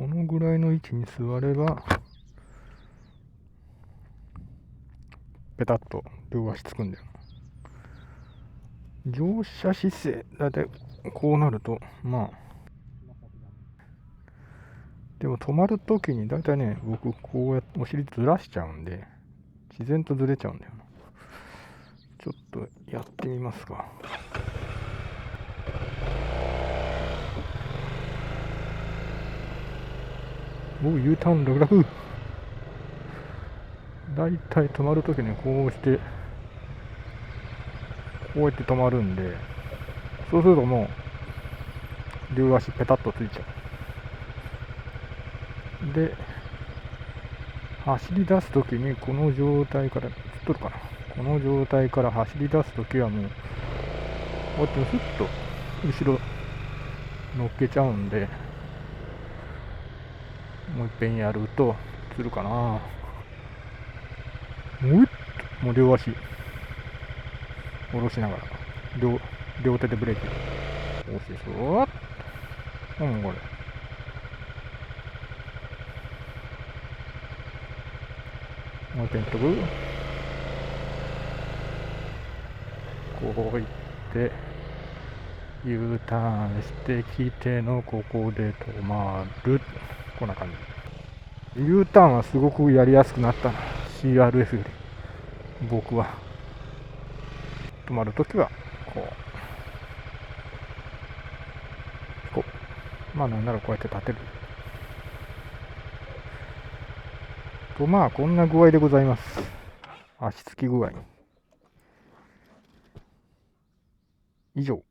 このぐらいの位置に座ればペタッと両足つくんだよ。乗車姿勢だいたいこうなると、まあでも止まるときにだいたいね、僕こうやってお尻ずらしちゃうんで自然とずれちゃうんだよな。ちょっとやってみますか。U ターン楽々。だいたい止まるときにこうしてこうやって止まるんで、そうするともう両足ペタッとついちゃう。で走り出すときにこの状態から、とるかな、この状態から走り出すときはもうこうやってふっと後ろ乗っけちゃうんで、もう一遍やるとするかな。もう両足下ろしながら両手でブレーキ押して、これもう一遍飛ぶ。こういってU ターンしてきてのここで止まる。こんな感じ。U ターンはすごくやりやすくなったな、 CRF より。僕は止まるときはこうまあなんならこうやって立てると、まあこんな具合でございます。足つき具合以上。